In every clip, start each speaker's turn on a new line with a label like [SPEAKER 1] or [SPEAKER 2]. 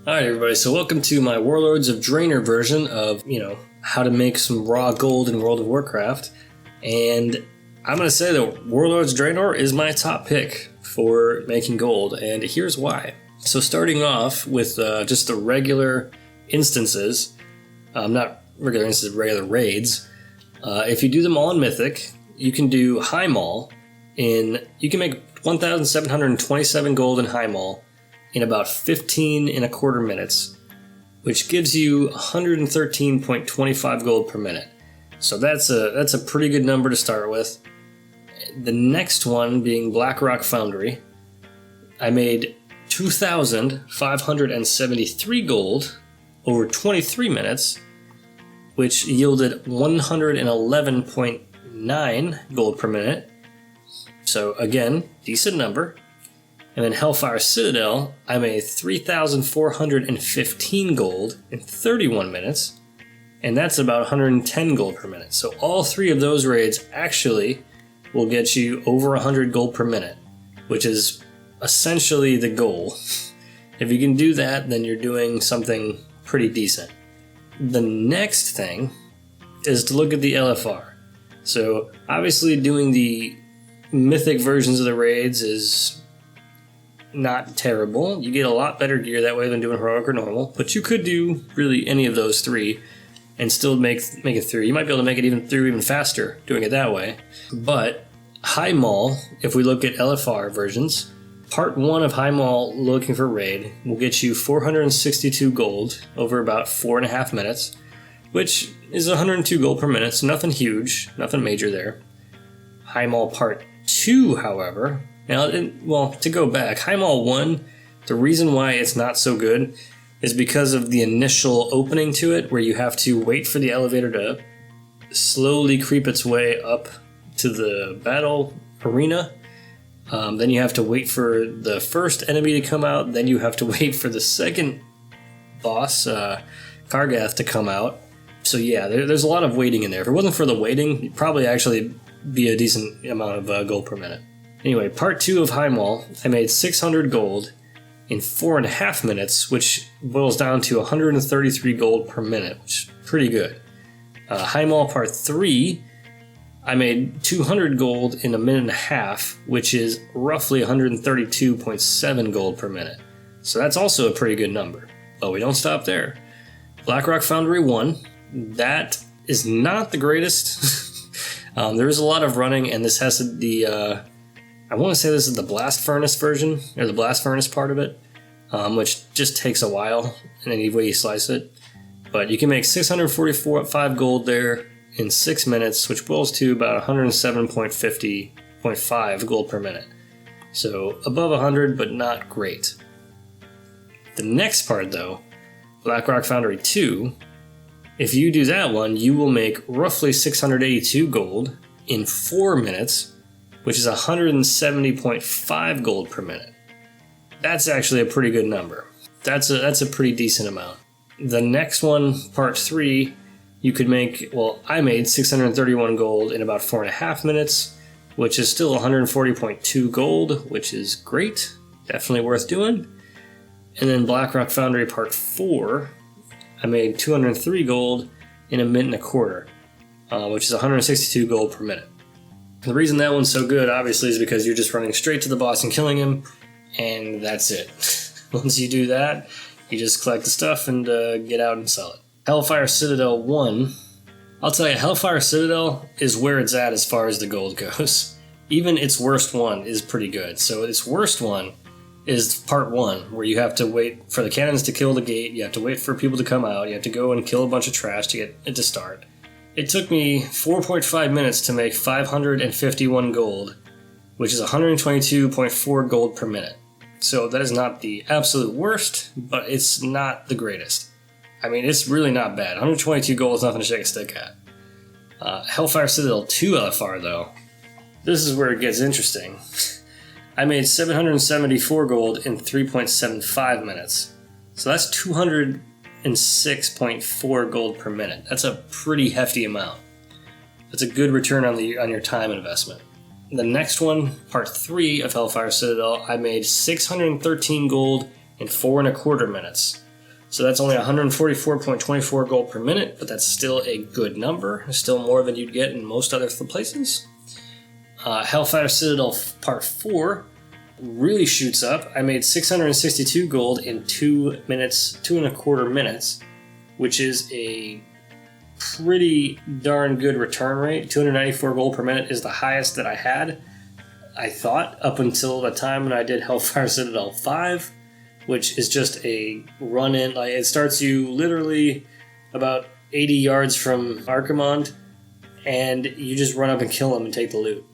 [SPEAKER 1] Alright everybody, so welcome to my Warlords of Draenor version of, how to make some raw gold in World of Warcraft. And I'm going to say that Warlords of Draenor is my top pick for making gold, and here's why. So starting off with just the regular instances, not regular instances, regular raids, if you do them all in Mythic, you can do Highmaul you can make 1,727 gold in Highmaul in about 15.25 minutes, which gives you 113.25 gold per minute. So that's a pretty good number to start with. The next one being Blackrock Foundry, I made 2,573 gold over 23 minutes, which yielded 111.9 gold per minute. So again, decent number. And then Hellfire Citadel, I made 3,415 gold in 31 minutes, and that's about 110 gold per minute. So all three of those raids actually will get you over 100 gold per minute, which is essentially the goal. If you can do that, then you're doing something pretty decent. The next thing is to look at the LFR. So obviously doing the mythic versions of the raids is not terrible. You get a lot better gear that way than doing heroic or normal, but you could do really any of those three and still make it through. You might be able to make it even faster doing it that way. But Highmaul, if we look at LFR versions, part 1 of Highmaul looking for raid will get you 462 gold over about 4.5 minutes, which is 102 gold per minute, so nothing huge, nothing major there. Highmaul part 2, however, to go back, Highmaul 1, the reason why it's not so good is because of the initial opening to it, where you have to wait for the elevator to slowly creep its way up to the battle arena. Then you have to wait for the first enemy to come out. Then you have to wait for the second boss, Kargath, to come out. So yeah, there's a lot of waiting in there. If it wasn't for the waiting, it'd probably actually be a decent amount of gold per minute. Anyway, part 2 of Highmaul, I made 600 gold in 4.5 minutes, which boils down to 133 gold per minute, which is pretty good. Highmaul part 3, I made 200 gold in 1.5 minutes, which is roughly 132.7 gold per minute. So that's also a pretty good number. But we don't stop there. Blackrock Foundry 1, that is not the greatest. There is a lot of running, and this has the I want to say this is the blast furnace version, or the blast furnace part of it, which just takes a while in any way you slice it. But you can make 644.5 gold there in 6 minutes, which boils to about 107.50.5 gold per minute. So above 100, but not great. The next part though, Blackrock Foundry 2, if you do that one, you will make roughly 682 gold in 4 minutes, which is 170.5 gold per minute. That's actually a pretty good number. That's a pretty decent amount. The next one, part 3, you could make, I made 631 gold in about 4.5 minutes, which is still 140.2 gold, which is great. Definitely worth doing. And then Blackrock Foundry part 4, I made 203 gold in 1.25 minutes, which is 162 gold per minute. The reason that one's so good, obviously, is because you're just running straight to the boss and killing him, and that's it. Once you do that, you just collect the stuff and get out and sell it. Hellfire Citadel 1, I'll tell you, Hellfire Citadel is where it's at as far as the gold goes. Even its worst one is pretty good. So its worst one is part 1, where you have to wait for the cannons to kill the gate, you have to wait for people to come out, you have to go and kill a bunch of trash to get it to start. It took me 4.5 minutes to make 551 gold, which is 122.4 gold per minute. So that is not the absolute worst, but it's not the greatest. I mean, it's really not bad. 122 gold is nothing to shake a stick at. Hellfire Citadel 2 LFR, though, this is where it gets interesting. I made 774 gold in 3.75 minutes. So that's 206.4 gold per minute. That's a pretty hefty amount. That's a good return on your time investment. The next one, part 3 of Hellfire Citadel, I made 613 gold in 4.25 minutes, So that's only 144.24 gold per minute, but that's still a good number. Still more than you'd get in most other places. Hellfire Citadel Part 4 really shoots up. I made 662 gold in 2.25 minutes, which is a pretty darn good return rate. 294 gold per minute is the highest that I had, I thought, up until the time when I did Hellfire Citadel 5, which is just a run-in. Like, it starts you literally about 80 yards from Archimonde, and you just run up and kill him and take the loot.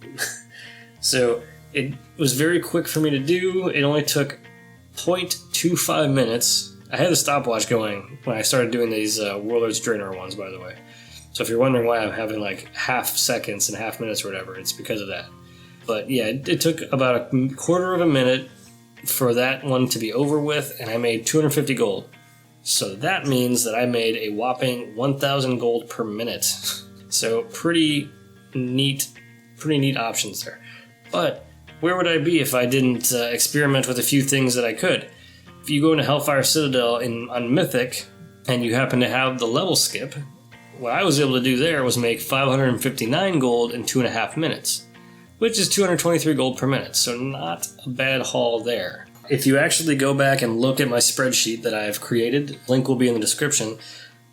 [SPEAKER 1] So it was very quick for me to do. It only took 0.25 minutes. I had the stopwatch going when I started doing these Warlords of Draenor ones, by the way. So if you're wondering why I'm having like half seconds and half minutes or whatever, it's because of that. But yeah, it took about a quarter of a minute for that one to be over with, and I made 250 gold. So that means that I made a whopping 1,000 gold per minute. So pretty neat options there. But where would I be if I didn't experiment with a few things that I could? If you go into Hellfire Citadel on Mythic, and you happen to have the level skip, what I was able to do there was make 559 gold in 2.5 minutes, which is 223 gold per minute, so not a bad haul there. If you actually go back and look at my spreadsheet that I've created, link will be in the description,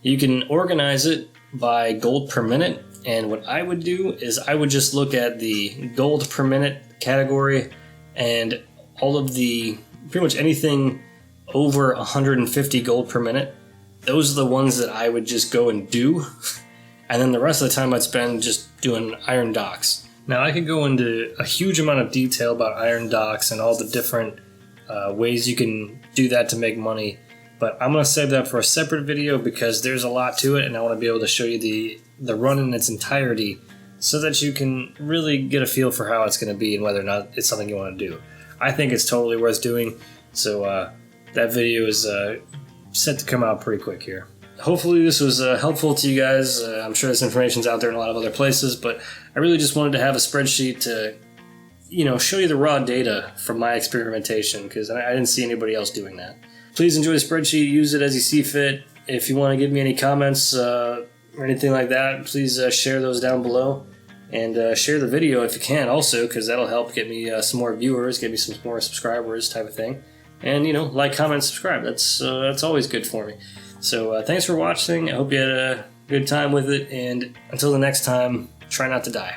[SPEAKER 1] you can organize it by gold per minute, and what I would do is I would just look at the gold per minute category, and all of the, pretty much anything over 150 gold per minute, those are the ones that I would just go and do, and then the rest of the time I'd spend just doing iron docks. Now I could go into a huge amount of detail about iron docks and all the different ways you can do that to make money, but I'm going to save that for a separate video because there's a lot to it, and I want to be able to show you the run in its entirety so that you can really get a feel for how it's going to be and whether or not it's something you want to do. I think it's totally worth doing, so that video is set to come out pretty quick here. Hopefully this was helpful to you guys. I'm sure this information's out there in a lot of other places, but I really just wanted to have a spreadsheet to, show you the raw data from my experimentation, because I didn't see anybody else doing that. Please enjoy the spreadsheet, use it as you see fit. If you want to give me any comments or anything like that, please share those down below. And share the video if you can also, because that'll help get me some more viewers, get me some more subscribers type of thing. And, like, comment, subscribe. That's always good for me. So thanks for watching. I hope you had a good time with it. And until the next time, try not to die.